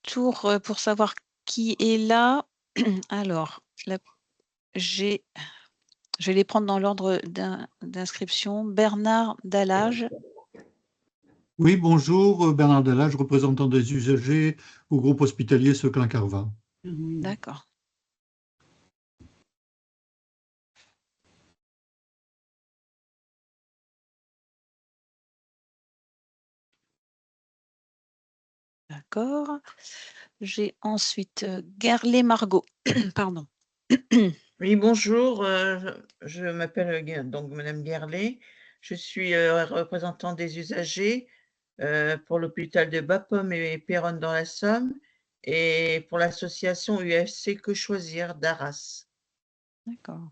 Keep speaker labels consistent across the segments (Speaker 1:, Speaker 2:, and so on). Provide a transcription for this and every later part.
Speaker 1: tour pour savoir qui est là. Alors, je vais les prendre dans l'ordre d'inscription. Bernard Dallage.
Speaker 2: Oui, bonjour, Bernard Dallage, représentant des usagers au groupe hospitalier Seclin-Carvin.
Speaker 1: D'accord. D'accord. J'ai ensuite Gerlet Margot. Pardon.
Speaker 3: Oui, bonjour, je m'appelle donc Madame Gerlet. Je suis représentant des usagers pour l'hôpital de Bapaume et Péronne dans la Somme et pour l'association UFC Que Choisir d'Arras.
Speaker 1: D'accord.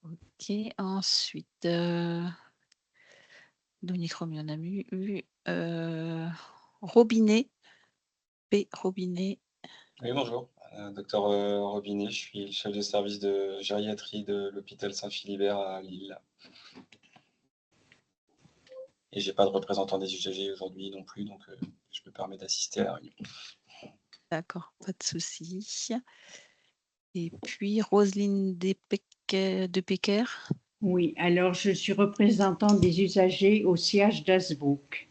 Speaker 1: Ok, ensuite, Donicrom, il y en a eu. Robinet. P. Robinet.
Speaker 4: Oui, bonjour, docteur Robinet, je suis chef de service de gériatrie de l'hôpital Saint-Philibert à Lille. Et j'ai pas de représentant des usagers aujourd'hui non plus, donc je me permets d'assister à la réunion.
Speaker 1: D'accord, pas de souci. Et puis Roselyne de Pecker.
Speaker 5: Oui, alors je suis représentant des usagers au siège d'Asbrook.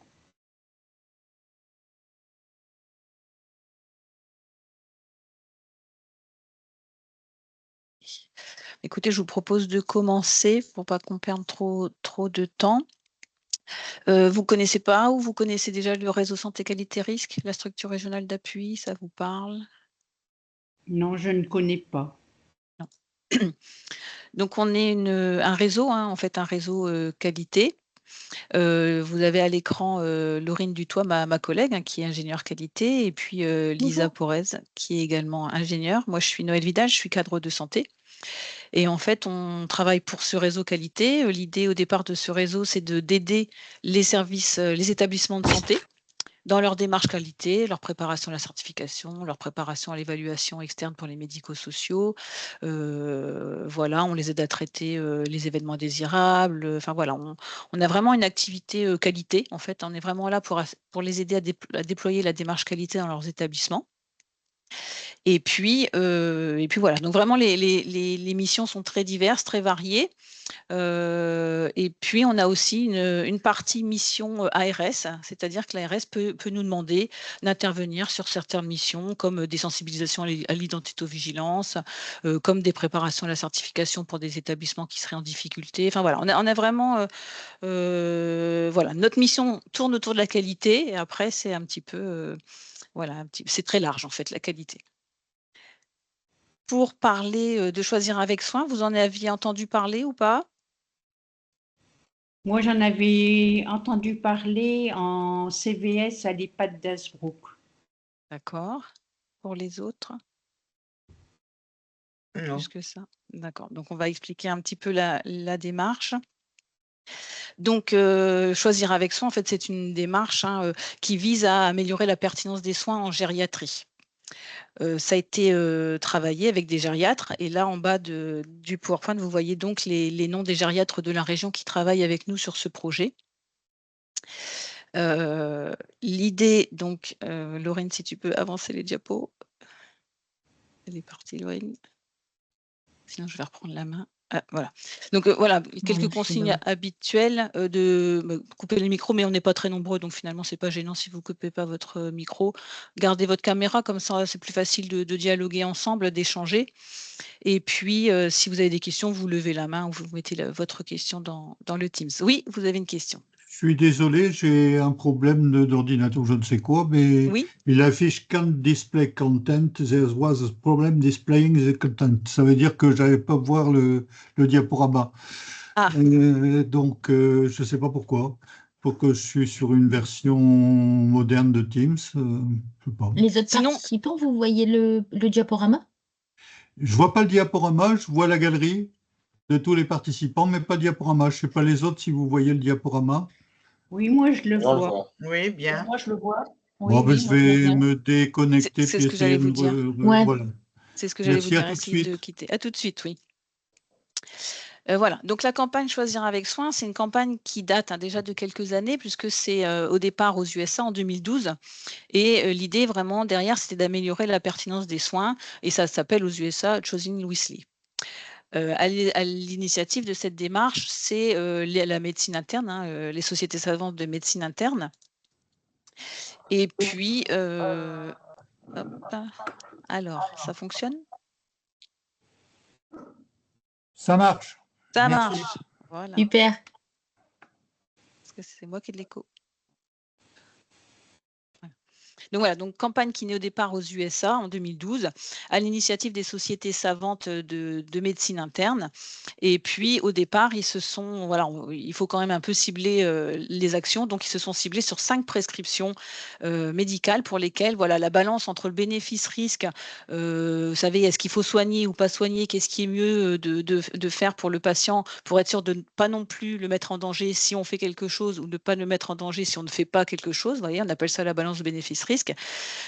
Speaker 1: Écoutez, je vous propose de commencer pour pas qu'on perde trop de temps. Vous connaissez pas ou vous connaissez déjà le réseau santé qualité risque, la structure régionale d'appui, ça vous parle?
Speaker 5: Non, je ne connais pas.
Speaker 1: Non. Donc on est un réseau, hein, en fait un réseau qualité. Vous avez à l'écran Laurine Dutoit, ma collègue, hein, qui est ingénieure qualité, et puis Lisa Porez, qui est également ingénieure. Moi, je suis Noël Vidal, je suis cadre de santé. Et en fait, on travaille pour ce réseau qualité. L'idée au départ de ce réseau, c'est d'aider les services, les établissements de santé dans leur démarche qualité, leur préparation à la certification, leur préparation à l'évaluation externe pour les médico-sociaux. Voilà, on les aide à traiter les événements désirables. Enfin voilà, on a vraiment une activité qualité. En fait, on est vraiment là pour les aider à déployer la démarche qualité dans leurs établissements. Et puis voilà, donc vraiment les missions sont très diverses, très variées. Et puis on a aussi une partie mission ARS, c'est-à-dire que l'ARS peut nous demander d'intervenir sur certaines missions comme des sensibilisations à l'identito-vigilance, comme des préparations à la certification pour des établissements qui seraient en difficulté. Enfin voilà, on a vraiment voilà, notre mission tourne autour de la qualité et après c'est un petit peu voilà, c'est très large en fait la qualité. Pour parler de choisir avec soin, vous en aviez entendu parler ou pas?
Speaker 5: Moi, j'en avais entendu parler en CVS à l'EHPAD d'Asbrook.
Speaker 1: D'accord. Pour les autres?
Speaker 3: Non.
Speaker 1: Plus que ça? D'accord. Donc on va expliquer un petit peu la démarche. Donc choisir avec soin, en fait, c'est une démarche, hein, qui vise à améliorer la pertinence des soins en gériatrie. Ça a été travaillé avec des gériatres et là en bas du PowerPoint, vous voyez donc les noms des gériatres de la région qui travaillent avec nous sur ce projet. L'idée donc, Lorraine, si tu peux avancer les diapos. Elle est partie, Lorraine. Sinon je vais reprendre la main. Ah, voilà. Donc voilà, quelques consignes habituelles couper le micro, mais on n'est pas très nombreux, donc finalement c'est pas gênant si vous coupez pas votre micro. Gardez votre caméra, comme ça c'est plus facile de dialoguer ensemble, d'échanger. Et puis si vous avez des questions, vous levez la main ou vous mettez votre question dans le Teams. Oui, vous avez une question.
Speaker 2: Je suis désolé, j'ai un problème d'ordinateur, je ne sais quoi, mais
Speaker 1: Oui.
Speaker 2: il affiche can't display content. There was a problem displaying the content. Ça veut dire que j'arrive pas à voir le diaporama.
Speaker 1: Ah.
Speaker 2: Donc, je ne sais pas pourquoi. Pourquoi je suis sur une version moderne de Teams, je sais pas.
Speaker 6: Les autres participants, vous voyez le diaporama?
Speaker 2: Je vois pas le diaporama, je vois la galerie de tous les participants, mais pas le diaporama. Je ne sais pas les autres si vous voyez le diaporama.
Speaker 5: Oui, moi je le
Speaker 4: On le
Speaker 5: vois.
Speaker 4: voit.
Speaker 3: Oui, bien.
Speaker 6: Moi, je le vois.
Speaker 2: Bon, ben, je vais me déconnecter
Speaker 1: C'est
Speaker 2: puis
Speaker 1: ce que j'allais
Speaker 2: essayer de
Speaker 1: vous dire.
Speaker 6: Ouais.
Speaker 2: voilà.
Speaker 1: C'est ce que j'allais vous
Speaker 2: Merci, à
Speaker 1: dire,
Speaker 2: tout de
Speaker 1: essayer de
Speaker 2: suite.
Speaker 1: quitter. À tout de suite, oui. Voilà, donc la campagne Choisir avec soin, c'est une campagne qui date déjà de quelques années, puisque c'est au départ aux USA en 2012. Et l'idée vraiment derrière, c'était d'améliorer la pertinence des soins, et ça s'appelle aux USA Choosing Wisely. À l'initiative de cette démarche, c'est la médecine interne, hein, les sociétés savantes de médecine interne. Et puis, hop, alors, ça fonctionne?
Speaker 2: Ça marche.
Speaker 1: Ça
Speaker 2: Merci.
Speaker 1: marche, voilà,
Speaker 6: Super.
Speaker 1: parce que c'est moi qui ai de l'écho. Donc voilà, donc campagne qui naît au départ aux USA en 2012, à l'initiative des sociétés savantes de médecine interne. Et puis au départ, ils se sont, voilà, il faut quand même un peu cibler les actions. Donc ils se sont ciblés sur 5 prescriptions médicales pour lesquelles, voilà, la balance entre le bénéfice-risque, vous savez, est-ce qu'il faut soigner ou pas soigner, qu'est-ce qui est mieux de faire pour le patient pour être sûr de ne pas non plus le mettre en danger si on fait quelque chose ou de ne pas le mettre en danger si on ne fait pas quelque chose. Vous voyez, on appelle ça la balance de bénéfice-risque.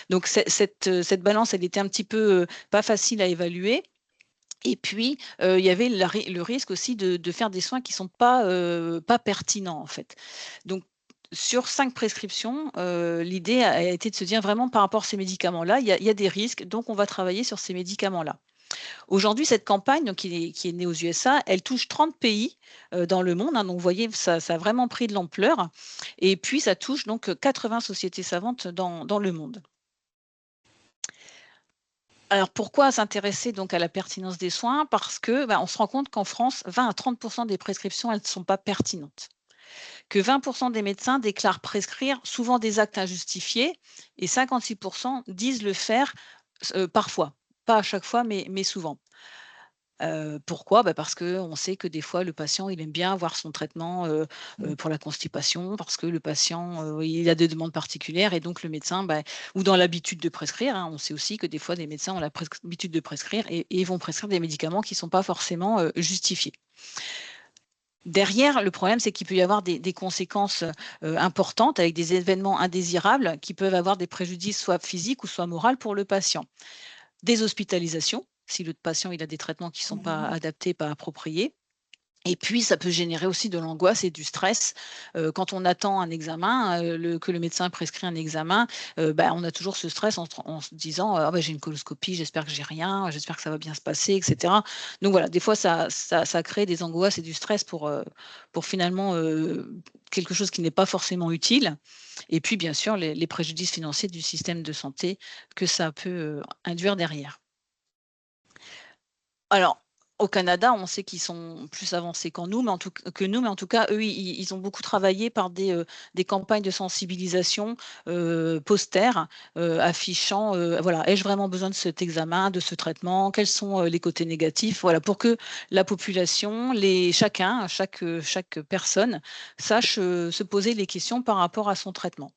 Speaker 1: Donc cette balance, elle était un petit peu pas facile à évaluer. Et puis, il y avait le risque aussi de faire des soins qui ne sont pas pertinents, en fait. Donc, sur 5 prescriptions, l'idée a été de se dire vraiment par rapport à ces médicaments-là, il y a des risques, donc on va travailler sur ces médicaments-là. Aujourd'hui, cette campagne donc, qui est née aux USA, elle touche 30 pays dans le monde. Hein, donc, vous voyez, ça a vraiment pris de l'ampleur. Et puis, ça touche donc 80 sociétés savantes dans le monde. Alors pourquoi s'intéresser donc à la pertinence des soins? Parce que, on se rend compte qu'en France, 20 à 30 des prescriptions, elles ne sont pas pertinentes. Que 20 des médecins déclarent prescrire souvent des actes injustifiés et 56 disent le faire parfois. Pas à chaque fois, mais souvent. Pourquoi? Parce qu'on sait que des fois le patient, il aime bien avoir son traitement, pour la constipation, parce que le patient, il a des demandes particulières et donc le médecin, ou dans l'habitude de prescrire, hein, on sait aussi que des fois des médecins ont l'habitude de prescrire et ils vont prescrire des médicaments qui ne sont pas forcément, justifiés. Derrière, le problème, c'est qu'il peut y avoir des conséquences, importantes avec des événements indésirables qui peuvent avoir des préjudices soit physiques ou soit moraux pour le patient. Des hospitalisations, si le patient il a des traitements qui ne sont pas adaptés, pas appropriés. Et puis, ça peut générer aussi de l'angoisse et du stress. Quand on attend un examen, que le médecin prescrit un examen, on a toujours ce stress en se disant: «Ah j'ai une coloscopie, j'espère que j'ai rien, j'espère que ça va bien se passer» et cetera. Donc voilà, des fois ça crée des angoisses et du stress pour finalement, quelque chose qui n'est pas forcément utile. Et puis bien sûr les préjudices financiers du système de santé que ça peut, induire derrière. Alors, au Canada, on sait qu'ils sont plus avancés qu'en nous, que nous, mais en tout cas, eux, ils ont beaucoup travaillé par des campagnes de sensibilisation, posters, affichant, voilà: «Ai-je vraiment besoin de cet examen, de ce traitement? Quels sont, les côtés négatifs?» Voilà, pour que la population, chaque personne sache, se poser les questions par rapport à son traitement.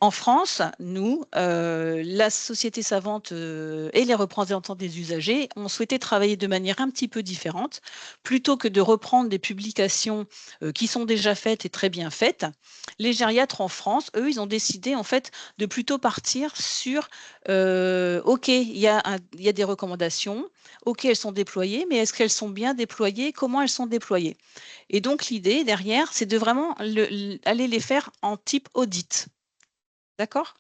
Speaker 1: En France, nous, la société savante, et les représentants des usagers ont souhaité travailler de manière un petit peu différente. Plutôt que de reprendre des publications, qui sont déjà faites et très bien faites, les gériatres en France, eux, ils ont décidé en fait de plutôt partir sur, OK, il y a des recommandations, OK, elles sont déployées, mais est-ce qu'elles sont bien déployées? Comment elles sont déployées? Et donc l'idée derrière, c'est de vraiment aller les faire en type audit. D'accord?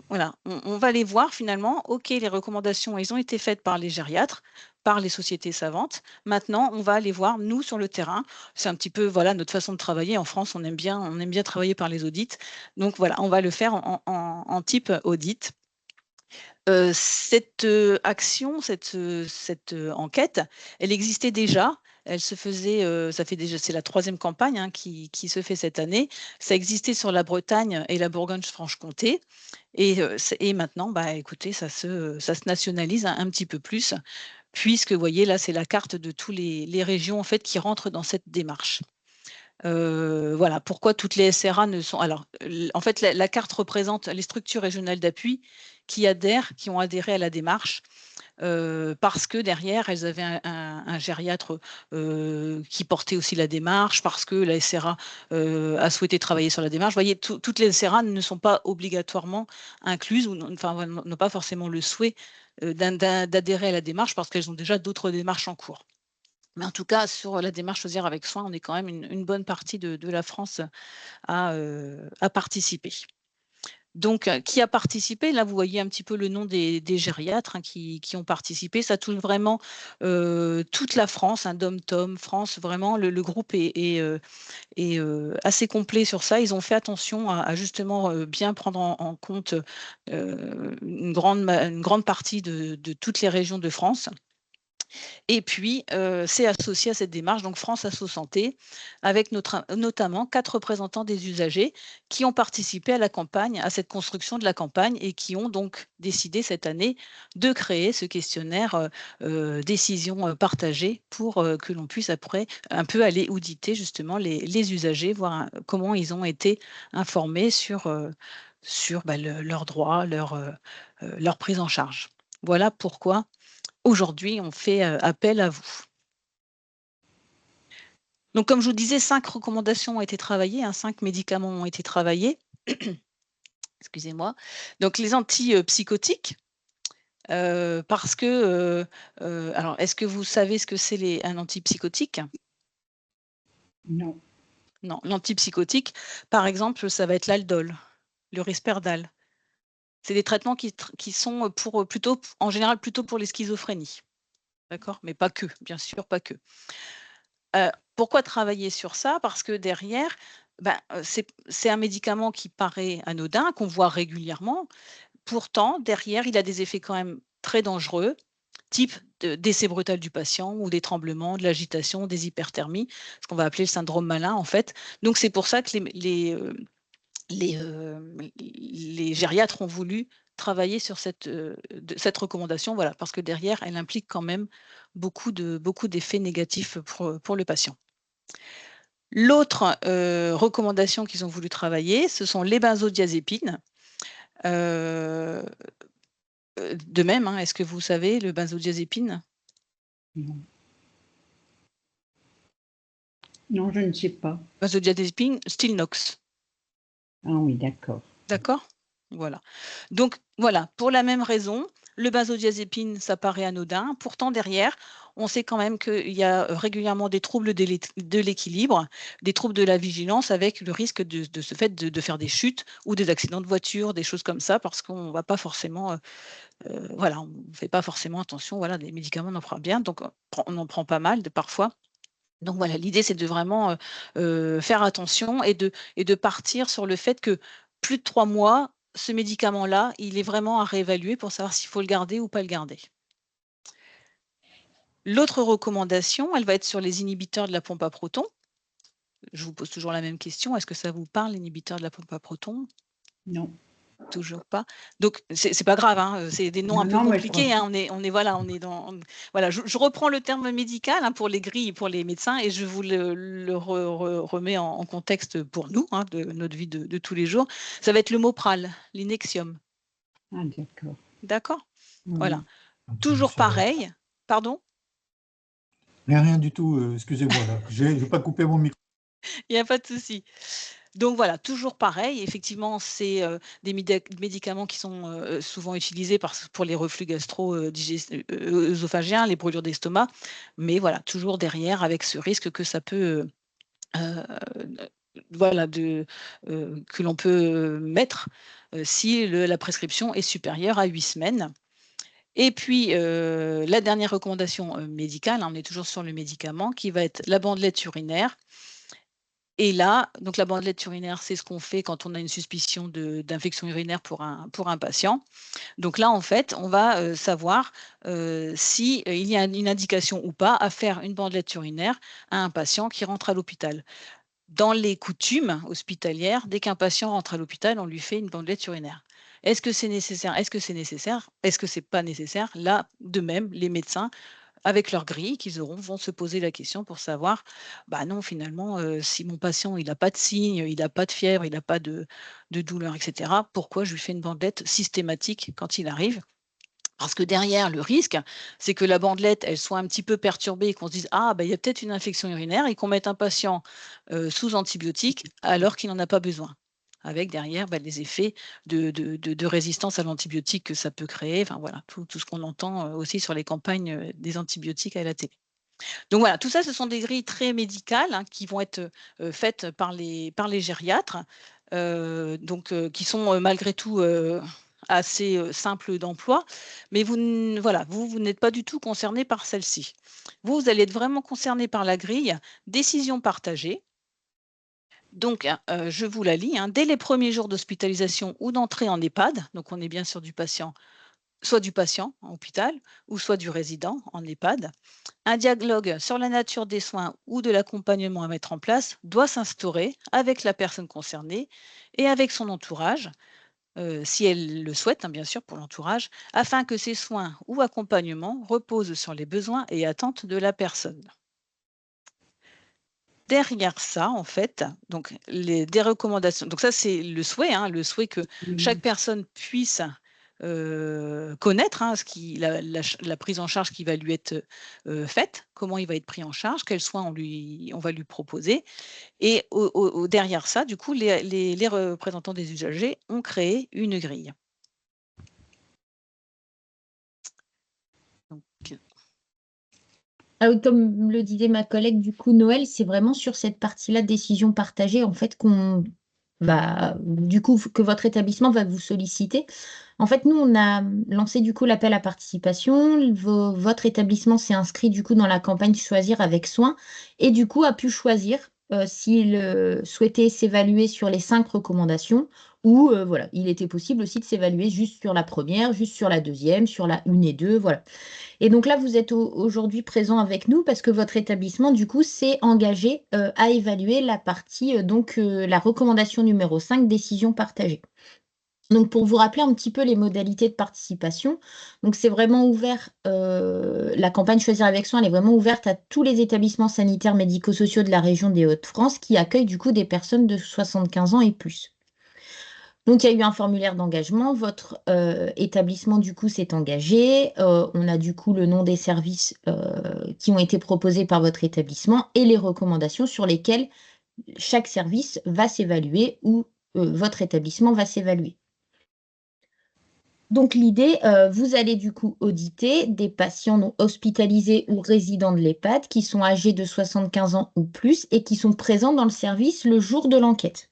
Speaker 1: Voilà, on va les voir finalement, OK, les recommandations, elles ont été faites par les gériatres, par les sociétés savantes. Maintenant, on va aller voir, nous, sur le terrain. C'est un petit peu, voilà, notre façon de travailler. En France, on aime bien travailler par les audits. Donc voilà, on va le faire en type audit. Cette, action, cette enquête, elle existait déjà. Elle se faisait, ça fait déjà c'est la 3e campagne, hein, qui se fait cette année. Ça existait sur la Bretagne et la Bourgogne-Franche-Comté et maintenant, écoutez, ça se nationalise un petit peu plus puisque, vous voyez, là, c'est la carte de tous les régions, en fait, qui rentrent dans cette démarche. Voilà, pourquoi toutes les SRA ne sont alors, en fait, la carte représente les structures régionales d'appui qui ont adhéré à la démarche, parce que derrière, elles avaient un gériatre, qui portait aussi la démarche, parce que la SRA, a souhaité travailler sur la démarche. Vous voyez, toutes les SRA ne sont pas obligatoirement incluses ou n'ont pas forcément le souhait, d'adhérer à la démarche parce qu'elles ont déjà d'autres démarches en cours. Mais en tout cas, sur la démarche Choisir avec soin, on est quand même une bonne partie de la France à participer. Donc, qui a participé? Là, vous voyez un petit peu le nom des gériatres, hein, qui ont participé. Ça touche vraiment, toute la France, hein, DOM-TOM, France, vraiment le groupe est assez complet sur ça. Ils ont fait attention à justement, bien prendre en compte, une grande partie de toutes les régions de France. Et puis, c'est associé à cette démarche, donc France Asso Santé, avec notamment 4 représentants des usagers qui ont participé à la campagne, à cette construction de la campagne et qui ont donc décidé cette année de créer ce questionnaire, décision, partagée pour, que l'on puisse après un peu aller auditer justement les usagers, voir comment ils ont été informés sur, bah, leurs droits, leur prise en charge. Voilà pourquoi aujourd'hui, on fait, appel à vous. Donc comme je vous disais, 5 recommandations ont été travaillées, hein, 5 médicaments ont été travaillés. Excusez-moi. Donc les antipsychotiques, parce que, alors est-ce que vous savez ce que c'est un antipsychotique?
Speaker 5: Non.
Speaker 1: Non, l'antipsychotique, par exemple, ça va être l'Aldol, le Risperdal. C'est des traitements qui sont, pour, plutôt en général, plutôt pour les schizophrénies. D'accord? Mais pas que, bien sûr, pas que. Pourquoi travailler sur ça? Parce que derrière, ben, c'est un médicament qui paraît anodin, qu'on voit régulièrement. Pourtant, derrière, il a des effets quand même très dangereux, type décès brutal du patient ou des tremblements, de l'agitation, des hyperthermies, ce qu'on va appeler le syndrome malin, en fait. Donc c'est pour ça que les gériatres ont voulu travailler sur cette recommandation, voilà, parce que derrière, elle implique quand même beaucoup d'effets négatifs pour le patient. L'autre, recommandation qu'ils ont voulu travailler, ce sont les benzodiazépines. Heu, de même, hein, est-ce que vous savez le benzodiazépine?
Speaker 5: Non. Non, je ne sais pas.
Speaker 1: Benzodiazépine, Stilnox.
Speaker 5: Ah oui, d'accord.
Speaker 1: D'accord? Voilà. Donc voilà, pour la même raison, le benzodiazépine, ça paraît anodin. Pourtant derrière, on sait quand même qu'il y a régulièrement des troubles de l'équilibre, des troubles de la vigilance avec le risque de ce fait de faire des chutes ou des accidents de voiture, des choses comme ça, parce qu'on va pas forcément, voilà, on ne fait pas forcément attention, voilà, des médicaments, on en prend bien, donc on en prend pas mal de parfois. Donc voilà, l'idée, c'est de vraiment, faire attention et de partir sur le fait que plus de 3 mois, ce médicament-là, il est vraiment à réévaluer pour savoir s'il faut le garder ou pas le garder. L'autre recommandation, elle va être sur les inhibiteurs de la pompe à protons. Je vous pose toujours la même question, est-ce que ça vous parle, l'inhibiteur de la pompe à protons?
Speaker 5: Non.
Speaker 1: Toujours pas. Donc c'est pas grave, hein, c'est des noms un peu
Speaker 5: Non, mais je
Speaker 1: compliqués,
Speaker 5: crois.
Speaker 1: hein, voilà, on est dans voilà, je reprends le terme médical, hein, pour les grilles et pour les médecins et je vous le remets en contexte pour nous, hein, de notre vie de tous les jours. Ça va être le Mopral, l'Inexium.
Speaker 5: Ah d'accord.
Speaker 1: D'accord?
Speaker 5: Oui.
Speaker 1: Voilà. Toujours pareil. Pardon?
Speaker 2: Rien du tout, excusez-moi là. J'ai pas coupé mon micro.
Speaker 1: Il y a pas de souci. Donc voilà, toujours pareil, effectivement, c'est, des médicaments qui sont, souvent utilisés pour les reflux œsophagiens, les brûlures d'estomac, mais voilà, toujours derrière avec ce risque que ça peut, heu, voilà, que l'on peut mettre, si la prescription est supérieure à 8 semaines. Et puis, la dernière recommandation, médicale, hein, on est toujours sur le médicament, qui va être la bandelette urinaire. Et là, donc la bandelette urinaire, c'est ce qu'on fait quand on a une suspicion d'infection urinaire pour un patient. Donc là, en fait, on va, savoir, si, il y a une indication ou pas à faire une bandelette urinaire à un patient qui rentre à l'hôpital. Dans les coutumes hospitalières, dès qu'un patient rentre à l'hôpital, on lui fait une bandelette urinaire. Est-ce que c'est nécessaire? Est-ce que c'est nécessaire? Est-ce que c'est pas nécessaire? Là, de même, les médecins avec leur grille qu'ils auront, vont se poser la question pour savoir, bah non, finalement, si mon patient, il a pas de signes, il a pas de fièvre, il a pas de douleur et cetera, pourquoi je lui fais une bandelette systématique quand il arrive? Parce que derrière, le risque, c'est que la bandelette, elle soit un petit peu perturbée et qu'on se dise: «Ah, bah, il y a peut-être une infection urinaire» et qu'on mette un patient, sous antibiotiques alors qu'il n'en a pas besoin. Avec derrière, bah, les effets de résistance à l'antibiotique que ça peut créer, enfin voilà, tout ce qu'on entend, aussi sur les campagnes, des antibiotiques à la télé. Donc voilà, tout ça, ce sont des grilles très médicales, hein, qui vont être, faites par les gériatres, qui sont, malgré tout, assez, simples d'emploi. Mais voilà, vous n'êtes pas du tout concerné par celle-ci. Vous allez être vraiment concerné par la grille décision partagée. Donc, je vous la lis, hein. Dès les premiers jours d'hospitalisation ou d'entrée en EHPAD, donc on est bien sûr soit du patient en hôpital ou soit du résident en EHPAD, un dialogue sur la nature des soins ou de l'accompagnement à mettre en place doit s'instaurer avec la personne concernée et avec son entourage, si elle le souhaite, hein, bien sûr, pour l'entourage, afin que ces soins ou accompagnements reposent sur les besoins et attentes de la personne. Derrière ça, en fait, donc des recommandations. Donc ça, c'est le souhait que chaque personne puisse connaître, hein, la prise en charge qui va lui être faite, comment il va être pris en charge, quels soins on va lui proposer. Et derrière ça, du coup, les représentants des usagers ont créé une grille. Donc,
Speaker 6: Ah oui, comme le disait ma collègue, du coup, Noël, c'est vraiment sur cette partie-là, décision partagée, en fait, que votre établissement va vous solliciter. En fait, nous, on a lancé du coup l'appel à participation. Votre établissement s'est inscrit du coup dans la campagne Choisir avec soin et du coup a pu choisir s'il souhaitait s'évaluer sur les 5 recommandations ou voilà, il était possible aussi de s'évaluer juste sur la première, juste sur la deuxième, sur la 1 et 2, voilà. Et donc là, vous êtes aujourd'hui présent avec nous parce que votre établissement, du coup, s'est engagé à évaluer la partie, la recommandation numéro 5, décision partagée. Donc, pour vous rappeler un petit peu les modalités de participation, donc c'est vraiment ouvert, la campagne Choisir avec soin, elle est vraiment ouverte à tous les établissements sanitaires médico-sociaux de la région des Hauts-de-France qui accueillent du coup des personnes de 75 ans et plus. Donc, il y a eu un formulaire d'engagement. Votre établissement, du coup, s'est engagé. On a du coup le nom des services qui ont été proposés par votre établissement et les recommandations sur lesquelles chaque service va s'évaluer ou votre établissement va s'évaluer. Donc, l'idée, vous allez du coup auditer des patients non hospitalisés ou résidents de l'EHPAD qui sont âgés de 75 ans ou plus et qui sont présents dans le service le jour de l'enquête.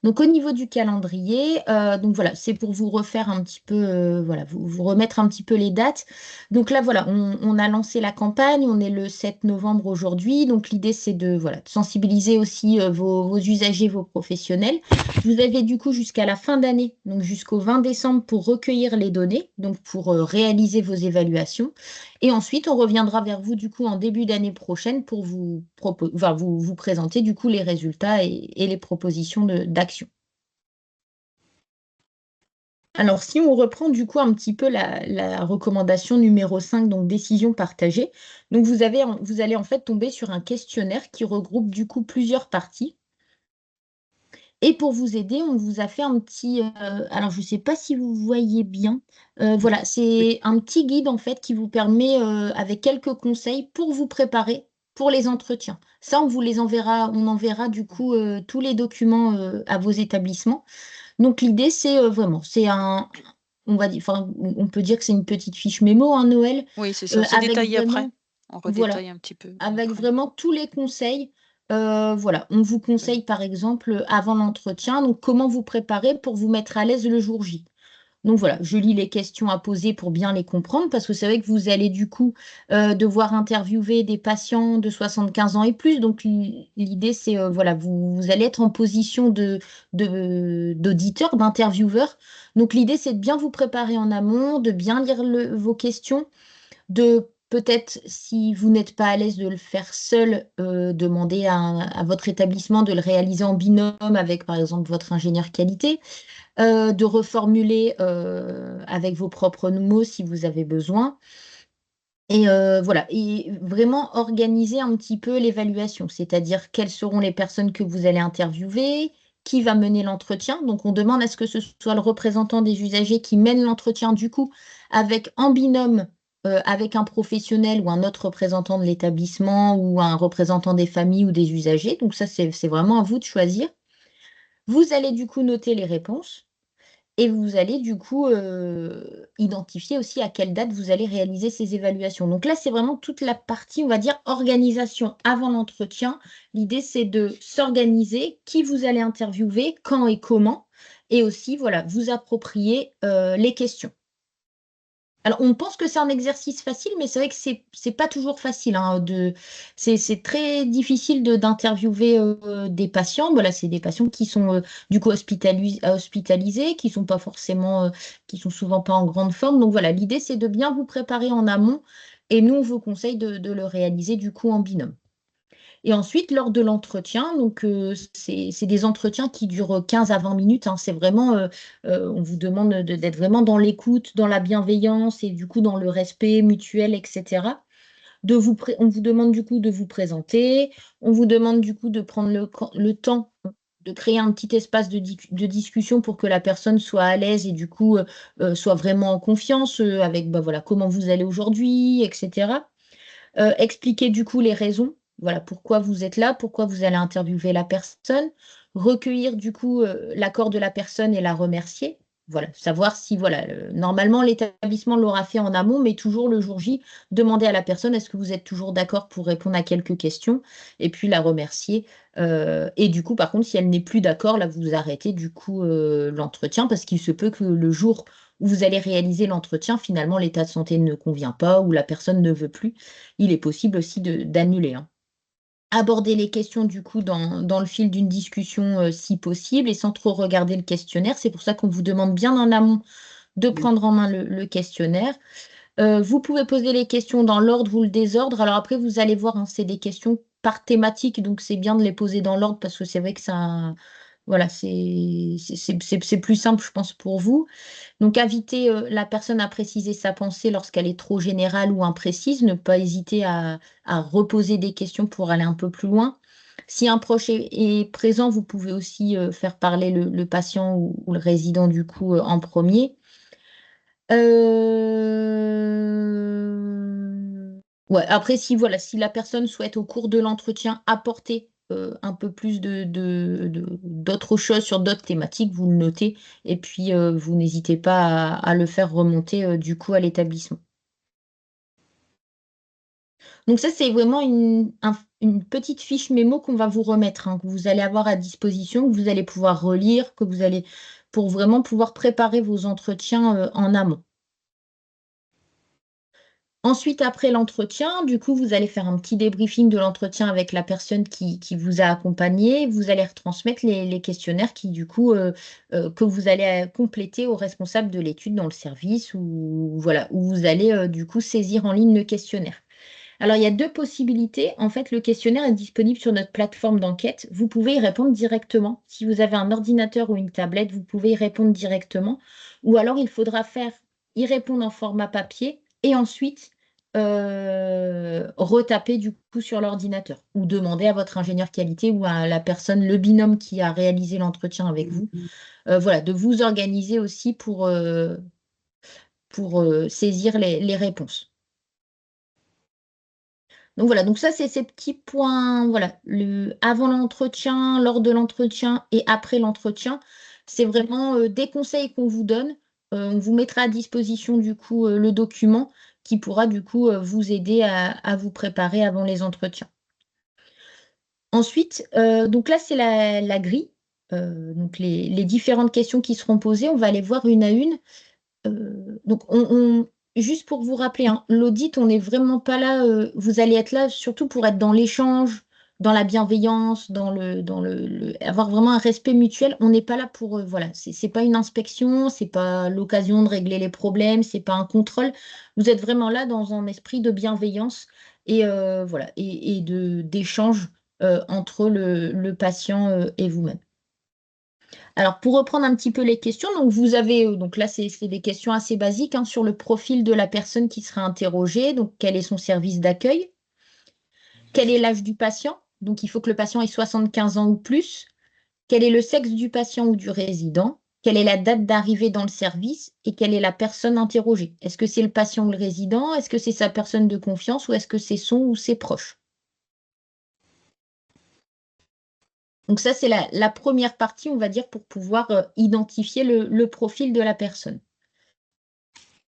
Speaker 6: Donc, au niveau du calendrier, donc voilà, c'est pour vous refaire un petit peu, voilà, vous remettre un petit peu les dates. Donc là, voilà, on a lancé la campagne, on est le 7 novembre aujourd'hui. Donc, l'idée, c'est de sensibiliser aussi vos usagers, vos professionnels. Vous avez du coup jusqu'à la fin d'année, donc jusqu'au 20 décembre pour recueillir les données, donc pour réaliser vos évaluations. Et ensuite, on reviendra vers vous du coup en début d'année prochaine pour vous présenter du coup les résultats et les propositions d'action. Alors, si on reprend du coup un petit peu la recommandation numéro 5, donc décision partagée, donc vous allez en fait tomber sur un questionnaire qui regroupe du coup plusieurs parties. Et pour vous aider, on vous a fait un petit, alors je ne sais pas si vous voyez bien, voilà, c'est un petit guide en fait qui vous permet, avec quelques conseils pour vous préparer pour les entretiens. Ça, on enverra du coup tous les documents à vos établissements. Donc l'idée, c'est vraiment, on va dire, enfin, on peut dire que c'est une petite fiche mémo, hein, Noël,
Speaker 1: oui, c'est ça. C'est
Speaker 6: avec
Speaker 1: détaillé après.
Speaker 6: vraiment,
Speaker 1: On
Speaker 6: voilà,
Speaker 1: redétaille un petit peu
Speaker 6: avec
Speaker 1: après.
Speaker 6: vraiment tous les conseils. Voilà, on vous conseille par exemple avant l'entretien, donc comment vous préparer pour vous mettre à l'aise le jour J. Donc voilà, je lis les questions à poser pour bien les comprendre parce que c'est vrai que vous allez du coup devoir interviewer des patients de 75 ans et plus. Donc l'idée c'est voilà, vous allez être en position d'auditeur, d'intervieweur. Donc l'idée c'est de bien vous préparer en amont, de bien lire vos questions, de peut-être, si vous n'êtes pas à l'aise de le faire seul, demander à votre établissement de le réaliser en binôme avec, par exemple, votre ingénieur qualité, de reformuler avec vos propres mots si vous avez besoin. Et voilà, et vraiment organiser un petit peu l'évaluation, c'est-à-dire quelles seront les personnes que vous allez interviewer, qui va mener l'entretien. Donc, on demande à ce que ce soit le représentant des usagers qui mène l'entretien, du coup, en binôme avec un professionnel ou un autre représentant de l'établissement ou un représentant des familles ou des usagers. Donc, ça, c'est vraiment à vous de choisir. Vous allez, du coup, noter les réponses. Et vous allez du coup identifier aussi à quelle date vous allez réaliser ces évaluations. Donc là, c'est vraiment toute la partie, on va dire, organisation avant l'entretien. L'idée, c'est de s'organiser, qui vous allez interviewer, quand et comment, et aussi, voilà, vous approprier les questions. Alors, on pense que c'est un exercice facile, mais c'est vrai que c'est pas toujours facile. Hein, c'est très difficile d'interviewer des patients. Voilà, c'est des patients qui sont du coup hospitalisés, qui sont pas forcément, qui sont souvent pas en grande forme. Donc voilà, l'idée c'est de bien vous préparer en amont, et nous on vous conseille de le réaliser du coup en binôme. Et ensuite, lors de l'entretien, donc c'est des entretiens qui durent 15 à 20 minutes. Hein, c'est vraiment, on vous demande d'être vraiment dans l'écoute, dans la bienveillance et du coup dans le respect mutuel, etc. On vous demande du coup de vous présenter. On vous demande du coup de prendre le temps de créer un petit espace de discussion pour que la personne soit à l'aise et du coup soit vraiment en confiance avec bah, voilà, comment vous allez aujourd'hui, etc. Expliquer du coup les raisons, voilà, pourquoi vous êtes là, pourquoi vous allez interviewer la personne, recueillir du coup l'accord de la personne et la remercier. Voilà, savoir si, voilà, normalement l'établissement l'aura fait en amont, mais toujours le jour J, demander à la personne est-ce que vous êtes toujours d'accord pour répondre à quelques questions, et puis la remercier. Et du coup, par contre, si elle n'est plus d'accord, là, vous arrêtez du coup l'entretien, parce qu'il se peut que le jour où vous allez réaliser l'entretien, finalement, l'état de santé ne convient pas ou la personne ne veut plus. Il est possible aussi d'annuler. Hein. Aborder les questions du coup dans le fil d'une discussion si possible et sans trop regarder le questionnaire. C'est pour ça qu'on vous demande bien en amont de prendre en main le questionnaire. Vous pouvez poser les questions dans l'ordre ou le désordre. Alors après, vous allez voir, hein, c'est des questions par thématique, donc c'est bien de les poser dans l'ordre parce que c'est vrai que ça, voilà, c'est plus simple, je pense, pour vous. Donc, inviter la personne à préciser sa pensée lorsqu'elle est trop générale ou imprécise. Ne pas hésiter à reposer des questions pour aller un peu plus loin. Si un proche est présent, vous pouvez aussi faire parler le patient ou le résident du coup en premier. Ouais, après, voilà, si la personne souhaite au cours de l'entretien apporter un peu plus d'autres choses sur d'autres thématiques, vous le notez et puis vous n'hésitez pas à le faire remonter du coup à l'établissement. Donc ça, c'est vraiment une petite fiche mémo qu'on va vous remettre, hein, que vous allez avoir à disposition, que vous allez pouvoir relire, pour vraiment pouvoir préparer vos entretiens en amont. Ensuite, après l'entretien, du coup, vous allez faire un petit débriefing de l'entretien avec la personne qui vous a accompagné. Vous allez retransmettre les questionnaires du coup, que vous allez compléter au responsable de l'étude dans le service ou voilà, où vous allez du coup saisir en ligne le questionnaire. Alors, il y a deux possibilités. En fait, le questionnaire est disponible sur notre plateforme d'enquête. Vous pouvez y répondre directement. Si vous avez un ordinateur ou une tablette, vous pouvez y répondre directement. Ou alors, il faudra y répondre en format papier et ensuite retaper du coup sur l'ordinateur ou demander à votre ingénieur qualité ou à la personne, le binôme qui a réalisé l'entretien avec vous, voilà, de vous organiser aussi pour saisir les réponses. Donc voilà, donc ça c'est ces petits points, voilà, avant l'entretien, lors de l'entretien et après l'entretien, c'est vraiment des conseils qu'on vous donne. On vous mettra à disposition du coup le document qui pourra du coup vous aider à vous préparer avant les entretiens. Ensuite, donc là c'est la grille, donc les différentes questions qui seront posées, on va les voir une à une. Donc, juste pour vous rappeler, hein, l'audit, on n'est vraiment pas là. Vous allez être là surtout pour être dans l'échange, dans la bienveillance, avoir vraiment un respect mutuel. On n'est pas là pour, voilà, c'est pas une inspection, c'est pas l'occasion de régler les problèmes, c'est pas un contrôle. Vous êtes vraiment là dans un esprit de bienveillance et voilà et d'échange entre le patient et vous-même. Alors, pour reprendre un petit peu les questions, donc vous avez, donc là, c'est des questions assez basiques hein, sur le profil de la personne qui sera interrogée. Donc, quel est son service d'accueil? Quel est l'âge du patient? Donc, il faut que le patient ait 75 ans ou plus. Quel est le sexe du patient ou du résident? Quelle est la date d'arrivée dans le service? Et quelle est la personne interrogée? Est-ce que c'est le patient ou le résident? Est-ce que c'est sa personne de confiance ou est-ce que c'est son ou ses proches? Donc ça, c'est la première partie, on va dire, pour pouvoir identifier le profil de la personne.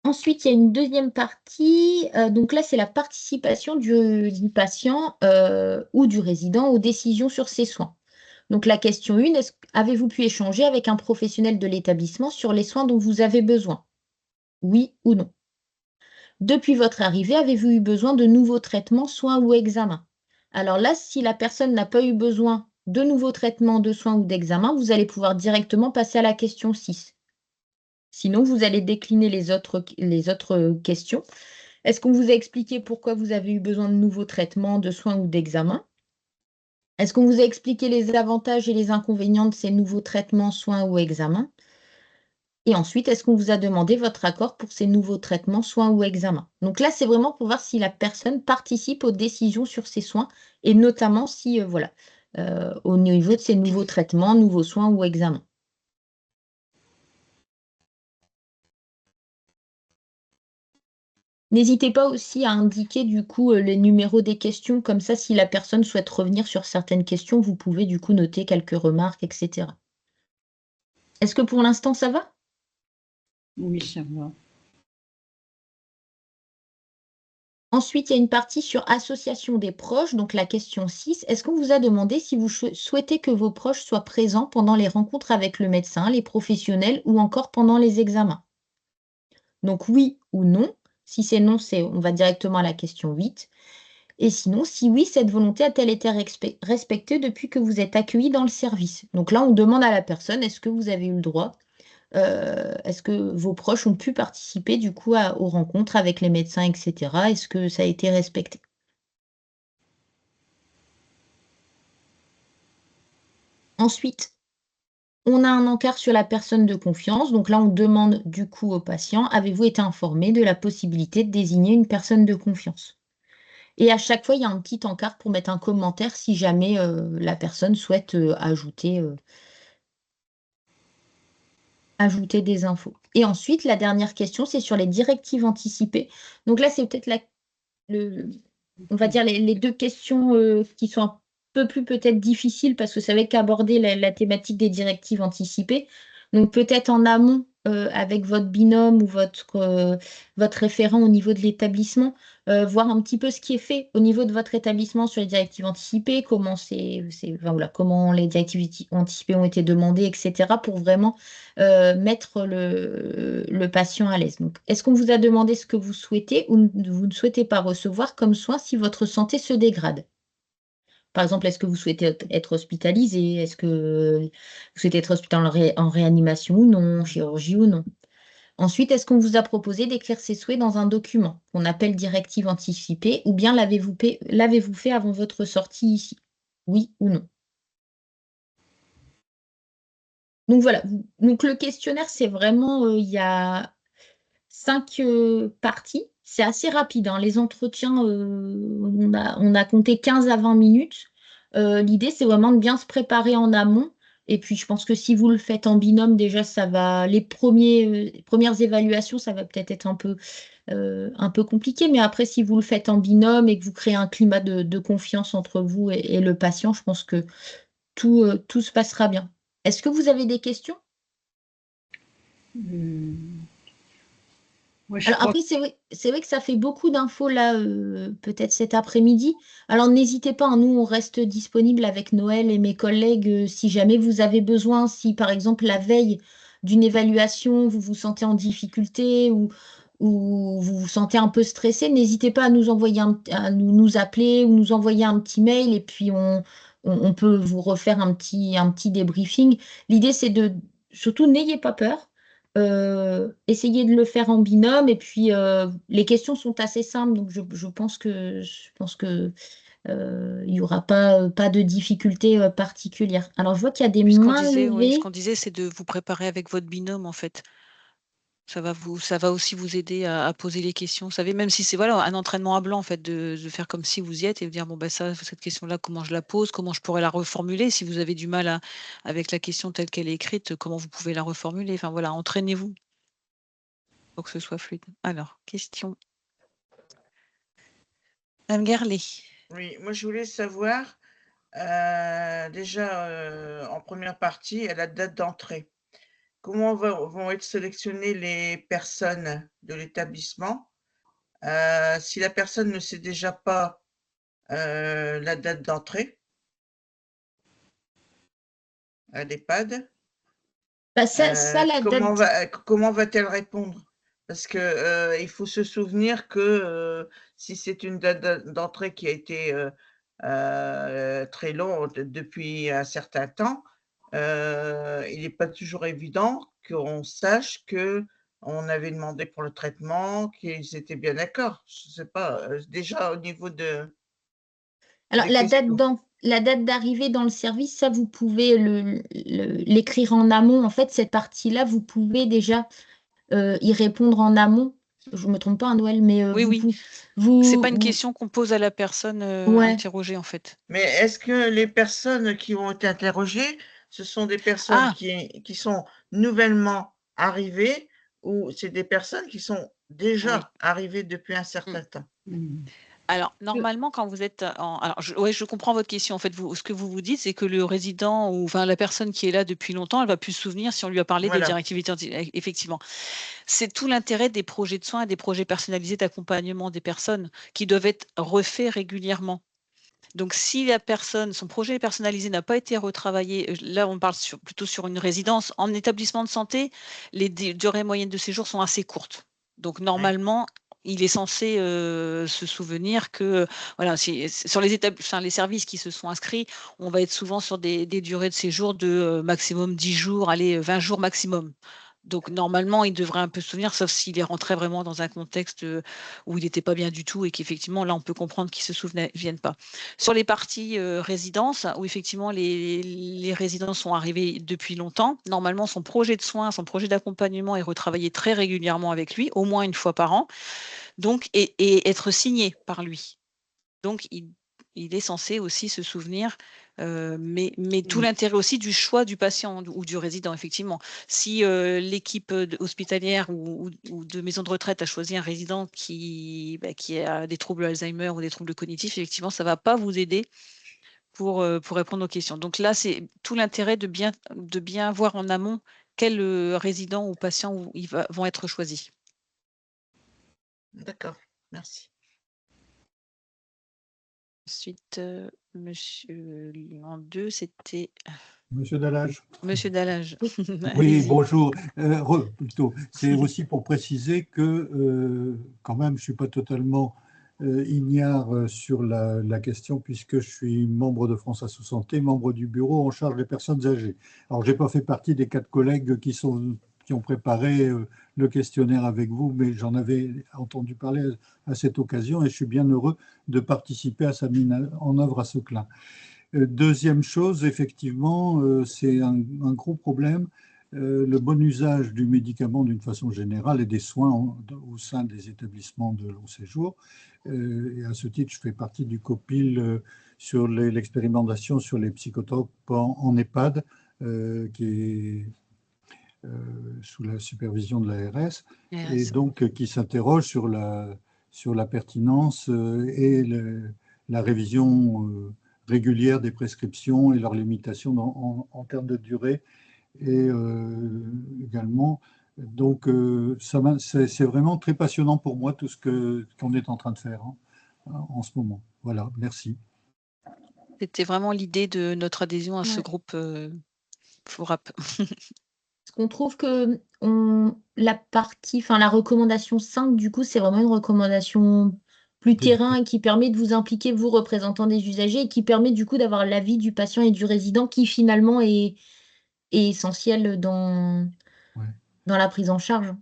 Speaker 6: Ensuite, il y a une deuxième partie. Donc là, c'est la participation du patient ou du résident aux décisions sur ses soins. Donc la question 1, avez-vous pu échanger avec un professionnel de l'établissement sur les soins dont vous avez besoin? Oui ou non? Depuis votre arrivée, avez-vous eu besoin de nouveaux traitements, soins ou examens? Alors là, si la personne n'a pas eu besoin de nouveaux traitements, de soins ou d'examens, vous allez pouvoir directement passer à la question 6. Sinon, vous allez décliner les autres questions. Est-ce qu'on vous a expliqué pourquoi vous avez eu besoin de nouveaux traitements, de soins ou d'examens? Est-ce qu'on vous a expliqué les avantages et les inconvénients de ces nouveaux traitements, soins ou examens? Et ensuite, est-ce qu'on vous a demandé votre accord pour ces nouveaux traitements, soins ou examens? Donc là, c'est vraiment pour voir si la personne participe aux décisions sur ses soins et notamment si, voilà, au niveau de ces nouveaux traitements, nouveaux soins ou examens. N'hésitez pas aussi à indiquer du coup les numéros des questions, comme ça, si la personne souhaite revenir sur certaines questions, vous pouvez du coup noter quelques remarques, etc. Est-ce que pour l'instant, ça va?
Speaker 5: Oui, ça va.
Speaker 6: Ensuite, il y a une partie sur association des proches, donc la question 6. Est-ce qu'on vous a demandé si vous souhaitez que vos proches soient présents pendant les rencontres avec le médecin, les professionnels ou encore pendant les examens? Donc oui ou non. Si c'est non, on va directement à la question 8. Et sinon, si oui, cette volonté a-t-elle été respectée depuis que vous êtes accueilli dans le service? Donc là, on demande à la personne, est-ce que vous avez eu le droit? Est-ce que vos proches ont pu participer du coup aux rencontres avec les médecins, etc. Est-ce que ça a été respecté? Ensuite, on a un encart sur la personne de confiance. Donc là, on demande du coup au patient, avez-vous été informé de la possibilité de désigner une personne de confiance? Et à chaque fois, il y a un petit encart pour mettre un commentaire si jamais la personne souhaite ajouter des infos. Et ensuite, la dernière question, c'est sur les directives anticipées. Donc là, c'est peut-être on va dire les deux questions qui sont un peu plus peut-être difficiles parce que c'est vrai qu'aborder la thématique des directives anticipées. Donc peut-être en amont avec votre binôme ou votre référent au niveau de l'établissement, voir un petit peu ce qui est fait au niveau de votre établissement sur les directives anticipées, enfin, voilà, comment les directives anticipées ont été demandées, etc. pour vraiment mettre le patient à l'aise. Donc, est-ce qu'on vous a demandé ce que vous souhaitez ou vous ne souhaitez pas recevoir comme soin si votre santé se dégrade? Par exemple, est-ce que vous souhaitez être hospitalisé? Est-ce que vous souhaitez être hospitalisé en réanimation ou non, chirurgie ou non? Ensuite, est-ce qu'on vous a proposé d'écrire ces souhaits dans un document qu'on appelle directive anticipée ou bien l'avez-vous fait avant votre sortie ici? Oui ou non? Donc voilà, donc le questionnaire, c'est vraiment, il y a 5 parties. C'est assez rapide, hein. Les entretiens, on a compté 15 à 20 minutes. L'idée, c'est vraiment de bien se préparer en amont et puis je pense que si vous le faites en binôme, déjà, ça va les premières évaluations, ça va peut-être être un peu compliqué, mais après, si vous le faites en binôme et que vous créez un climat de confiance entre vous et le patient, je pense que tout se passera bien. Est-ce que vous avez des questions?
Speaker 5: Moi, je
Speaker 6: Alors
Speaker 5: crois
Speaker 6: après, c'est vrai que ça fait beaucoup d'infos là, peut-être cet après-midi. Alors n'hésitez pas, hein, nous on reste disponible avec Noël et mes collègues si jamais vous avez besoin, si par exemple la veille d'une évaluation, vous vous sentez en difficulté ou vous vous sentez un peu stressé, n'hésitez pas à nous envoyer à nous appeler ou nous envoyer un petit mail et puis on peut vous refaire un petit débriefing. L'idée c'est surtout n'ayez pas peur. Essayez de le faire en binôme et puis les questions sont assez simples, donc je pense que il n'y aura pas de difficultés particulières. Alors je vois qu'il y a des
Speaker 1: Oui,
Speaker 6: mains
Speaker 1: ce
Speaker 6: levées.
Speaker 1: qu'on disait, c'est de vous préparer avec votre binôme, en fait. Ça va aussi vous aider à poser les questions. Vous savez, même si c'est voilà, un entraînement à blanc, en fait, de faire comme si vous y êtes et vous dire: «Bon, bah, ça, cette question-là, comment je la pose? Comment je pourrais la reformuler?» Si vous avez du mal avec la question telle qu'elle est écrite, comment vous pouvez la reformuler? Enfin, voilà, entraînez-vous pour que ce soit fluide. Alors, question. Madame Guerlet.
Speaker 3: Oui, moi je voulais savoir, déjà, en première partie, il y a la date d'entrée. Comment vont être sélectionnées les personnes de l'établissement? Si la personne ne sait déjà pas la date d'entrée à l'EHPAD,
Speaker 6: Bah, ça, la
Speaker 3: comment
Speaker 6: date.
Speaker 3: comment va-t-elle répondre? Parce que, il faut se souvenir que, si c'est une date d'entrée qui a été, très longue depuis un certain temps, il n'est pas toujours évident qu'on sache qu'on avait demandé pour le traitement, qu'ils étaient bien d'accord. Je ne sais pas, déjà au niveau
Speaker 6: Alors,
Speaker 3: des questions.
Speaker 6: la date d'arrivée dans le service, ça, vous pouvez l'écrire en amont. En fait, cette partie-là, vous pouvez déjà y répondre en amont. Je ne me trompe pas, hein, Noël, mais
Speaker 1: Oui, oui. C'est pas une question qu'on pose à la personne
Speaker 6: Ouais.
Speaker 1: interrogée, en fait.
Speaker 3: Mais est-ce que les personnes qui ont été interrogées, ce sont des personnes
Speaker 1: Ah,
Speaker 3: qui sont nouvellement arrivées ou c'est des personnes qui sont
Speaker 1: oui.
Speaker 3: déjà arrivées depuis un
Speaker 1: Mm.
Speaker 3: certain temps?
Speaker 1: Alors, normalement, quand vous êtes alors, je comprends votre question. En fait, ce que vous vous dites, c'est que le résident ou enfin la personne qui est là depuis longtemps, elle va plus se souvenir si on lui a parlé des
Speaker 3: Voilà.
Speaker 1: directives effectivement. C'est tout l'intérêt des projets de soins et des projets personnalisés d'accompagnement des personnes qui doivent être refaits régulièrement. Donc, si la personne, son projet personnalisé n'a pas été retravaillé, là, on parle plutôt sur une résidence. En établissement de santé, les durées moyennes de séjour sont assez courtes. Donc,
Speaker 3: Ouais.
Speaker 1: normalement, il est censé se souvenir que, voilà, sur les services qui se sont inscrits, on va être souvent sur des durées de séjour de maximum 10 jours, allez, 20 jours maximum. Donc, normalement, il devrait un peu se souvenir, sauf s'il est rentré vraiment dans un contexte où il n'était pas bien du tout et qu'effectivement, là, on peut comprendre qu'il ne se souvienne pas. Sur les parties résidences, où effectivement les résidents sont arrivés depuis longtemps, normalement son projet de soins, son projet d'accompagnement est retravaillé très régulièrement avec lui, au moins une fois par an, donc et être signé par lui. Donc il est censé aussi se souvenir, mais tout l'intérêt aussi du choix du patient ou du résident, effectivement. Si l'équipe hospitalière ou de maison de retraite a choisi un résident qui a des troubles Alzheimer ou des troubles cognitifs, effectivement, ça ne va pas vous aider pour répondre aux questions. Donc là, c'est tout l'intérêt de bien voir en amont quels résidents ou patients vont être choisis.
Speaker 3: D'accord, merci.
Speaker 1: Ensuite, en 2, c'était
Speaker 2: Monsieur Dallage.
Speaker 1: Monsieur Dallage.
Speaker 2: Oui,
Speaker 1: Allez-y.
Speaker 2: bonjour. Plutôt. C'est aussi pour préciser que, quand même, je ne suis pas totalement ignare sur la question, puisque je suis membre de France Asso Santé, membre du bureau en charge des personnes âgées. Alors, je n'ai pas fait partie des 4 collègues qui ont préparé le questionnaire avec vous, mais j'en avais entendu parler à cette occasion et je suis bien heureux de participer à sa mise en œuvre à ce clin. Deuxième chose, effectivement, c'est un gros problème, le bon usage du médicament d'une façon générale et des soins au sein des établissements de long séjour. Et à ce titre, je fais partie du COPIL sur l'expérimentation sur les psychotropes en EHPAD, qui est sous la supervision de l'ARS, et donc qui s'interroge sur la pertinence et la révision régulière des prescriptions et leurs limitations en termes de durée et également. Donc, c'est vraiment très passionnant pour moi tout ce qu'on est en train de faire en ce moment. Voilà, merci.
Speaker 1: C'était vraiment l'idée de notre adhésion à ce groupe FORAP.
Speaker 6: Parce qu'on trouve que la recommandation 5, du coup, c'est vraiment une recommandation plus terrain et qui permet de vous impliquer, vous, représentants des usagers, et qui permet du coup d'avoir l'avis du patient et du résident qui finalement est essentiel dans la prise en charge.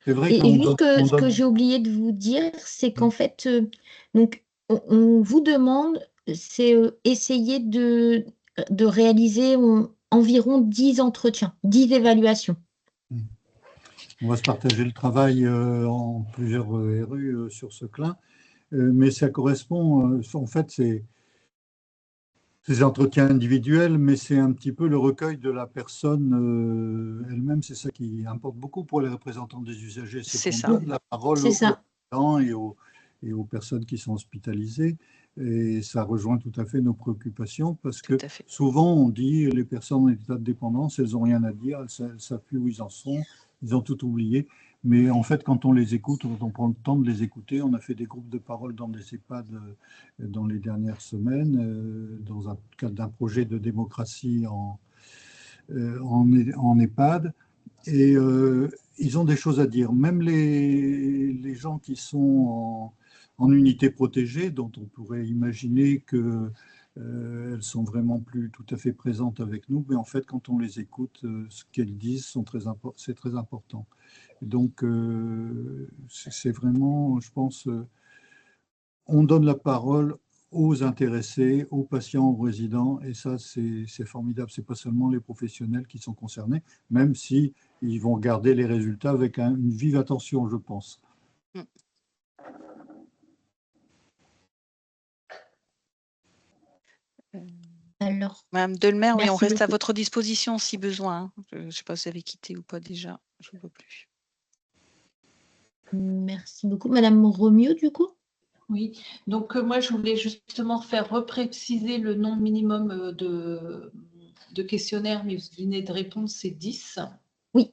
Speaker 2: C'est vrai
Speaker 6: Et juste ce que j'ai oublié de vous dire, c'est qu'en fait, donc, on vous demande, c'est essayer de réaliser environ 10 entretiens, 10 évaluations.
Speaker 2: On va se partager le travail en plusieurs RU sur ce clin, mais ça correspond, en fait, c'est ces entretiens individuels, mais c'est un petit peu le recueil de la personne elle-même. C'est ça qui importe beaucoup pour les représentants des usagers, c'est qu'on donne la parole aux résidents et aux personnes qui sont hospitalisées. Et ça rejoint tout à fait nos préoccupations parce
Speaker 1: Tout
Speaker 2: que
Speaker 1: à fait.
Speaker 2: souvent on dit les personnes en état de dépendance, elles n'ont rien à dire, elles ne savent plus où ils en sont, ils ont tout oublié. Mais en fait, quand on les écoute, quand on prend le temps de les écouter, on a fait des groupes de parole dans des EHPAD dans les dernières semaines, dans le cadre d'un projet de démocratie en EHPAD. Et ils ont des choses à dire. Même les gens qui sont en unité protégée, dont on pourrait imaginer qu'elles sont vraiment plus tout à fait présentes avec nous, mais en fait, quand on les écoute, ce qu'elles disent, c'est très important. Et donc, c'est vraiment, je pense, on donne la parole aux intéressés, aux patients, aux résidents, et ça, c'est formidable. Ce n'est pas seulement les professionnels qui sont concernés, même si ils vont garder les résultats avec une vive attention, je pense.
Speaker 6: Alors,
Speaker 1: Madame Delmer, oui, on
Speaker 6: merci
Speaker 1: reste à
Speaker 6: beaucoup.
Speaker 1: votre disposition si besoin, hein. Je ne sais pas si vous avez quitté ou pas déjà, je ne vois plus.
Speaker 6: Merci beaucoup. Madame Romieux, du coup?
Speaker 7: Oui, donc moi je voulais justement faire repréciser le nombre minimum de questionnaires, mais vous venez de répondre, c'est 10.
Speaker 6: Oui.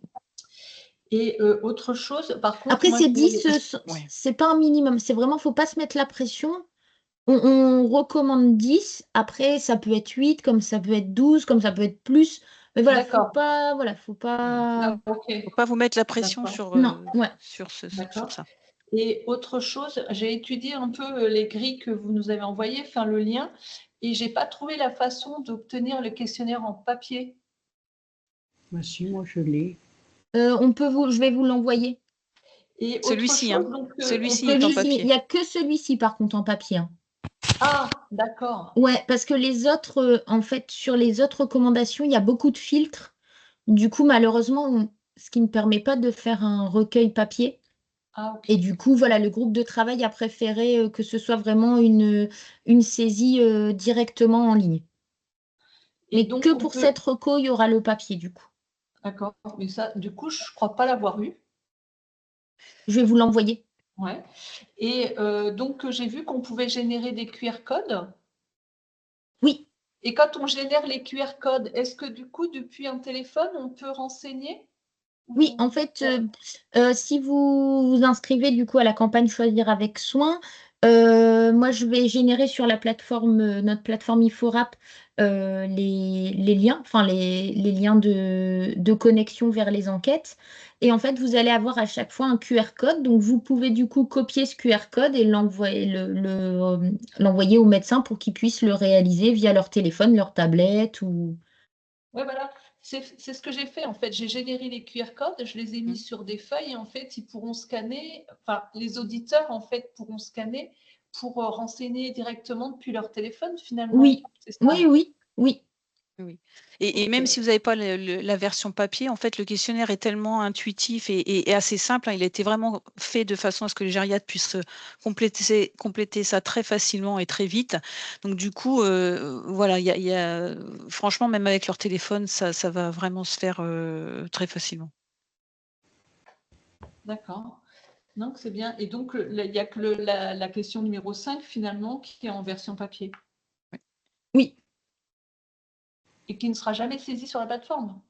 Speaker 7: Et autre chose, par contre…
Speaker 6: Après,
Speaker 7: moi,
Speaker 6: c'est 10,
Speaker 1: Ouais.
Speaker 6: c'est pas un minimum. C'est vraiment, faut pas se mettre la pression. On recommande 10. Après, ça peut être 8, comme ça peut être 12, comme ça peut être plus. Mais voilà, faut
Speaker 7: D'accord.
Speaker 6: pas, voilà, faut pas.
Speaker 7: Ah, ok.
Speaker 1: Faut pas vous mettre la pression
Speaker 7: D'accord.
Speaker 1: sur,
Speaker 6: Non, ouais.
Speaker 1: sur
Speaker 7: D'accord.
Speaker 1: ça.
Speaker 7: Et autre chose, j'ai étudié un peu les grilles que vous nous avez envoyées, faire le lien, et j'ai pas trouvé la façon d'obtenir le questionnaire en papier.
Speaker 5: Bah, si, moi je l'ai.
Speaker 6: Je vais vous l'envoyer.
Speaker 7: Et autre
Speaker 1: Celui-ci,
Speaker 7: chose,
Speaker 1: hein.
Speaker 7: donc
Speaker 1: Celui-ci est en
Speaker 6: Celui-ci, il
Speaker 1: papier.
Speaker 6: n'y a que celui-ci, par contre, en papier, hein.
Speaker 7: Ah, d'accord.
Speaker 6: Ouais, parce que les autres, en fait, sur les autres recommandations, il y a beaucoup de filtres. Du coup, malheureusement, ce qui ne permet pas de faire un recueil papier.
Speaker 7: Ah, ok.
Speaker 6: Et du coup, voilà, le groupe de travail a préféré que ce soit vraiment une saisie directement en ligne.
Speaker 7: Et
Speaker 6: Mais
Speaker 7: donc,
Speaker 6: que
Speaker 7: on
Speaker 6: pour
Speaker 7: peut…
Speaker 6: cette reco, il y aura le papier, du coup.
Speaker 7: D'accord, mais ça, du coup, je ne crois pas l'avoir eu.
Speaker 6: Je vais vous l'envoyer.
Speaker 7: Ouais. Et donc, j'ai vu qu'on pouvait générer des QR codes.
Speaker 6: Oui.
Speaker 7: Et quand on génère les QR codes, est-ce que du coup, depuis un téléphone, on peut renseigner?
Speaker 6: Oui, en fait, si vous vous inscrivez du coup à la campagne Choisir avec soin, moi je vais générer sur la plateforme, notre plateforme Iforap, les liens, enfin les liens de connexion vers les enquêtes. Et en fait, vous allez avoir à chaque fois un QR code. Donc vous pouvez du coup copier ce QR code et l'envoyer au médecin pour qu'ils puissent le réaliser via leur téléphone, leur tablette ou.
Speaker 7: Oui, voilà. C'est ce que j'ai fait, en fait. J'ai généré les QR codes, je les ai mis sur des feuilles et en fait, ils pourront scanner, enfin, les auditeurs, en fait, pourront scanner pour renseigner directement depuis leur téléphone, finalement.
Speaker 6: Oui,
Speaker 7: C'est ça?
Speaker 6: oui, oui, oui.
Speaker 1: Oui. Et même si vous n'avez pas la version papier, en fait, le questionnaire est tellement intuitif et assez simple, hein. Il a été vraiment fait de façon à ce que les gériatres puissent compléter ça très facilement et très vite. Donc du coup, voilà, franchement, même avec leur téléphone, ça va vraiment se faire très facilement.
Speaker 7: D'accord. Donc, c'est bien. Et donc, il n'y a que la question numéro 5, finalement, qui est en version papier.
Speaker 6: Oui.
Speaker 7: Et qui ne sera jamais saisie sur la plateforme.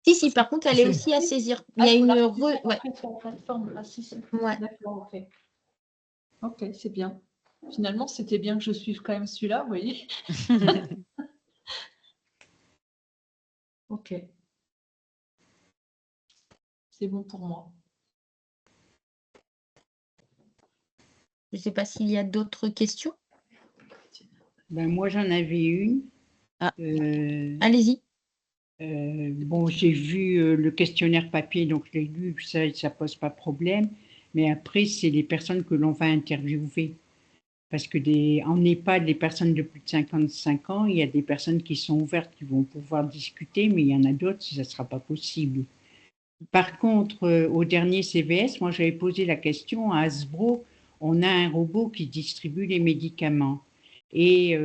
Speaker 6: Si, par contre, elle est aussi à saisir. Il y a
Speaker 7: il faut
Speaker 6: une
Speaker 7: après sur la plateforme. Ah, si.
Speaker 6: Ouais.
Speaker 7: D'accord, ok. Ok, c'est bien. Finalement, c'était bien que je suive quand même celui-là, vous voyez. Ok. C'est bon pour moi.
Speaker 6: Je ne sais pas s'il y a d'autres questions.
Speaker 5: Ben, moi, j'en avais une.
Speaker 1: Ah.
Speaker 6: Allez-y.
Speaker 5: Bon, j'ai vu le questionnaire papier, donc je l'ai lu, ça pose pas de problème. Mais après, c'est les personnes que l'on va interviewer. Parce que en EHPAD, les personnes de plus de 55 ans, il y a des personnes qui sont ouvertes, qui vont pouvoir discuter, mais il y en a d'autres, ça ne sera pas possible. Par contre, au dernier CVS, moi j'avais posé la question à Hasbro, on a un robot qui distribue les médicaments. Et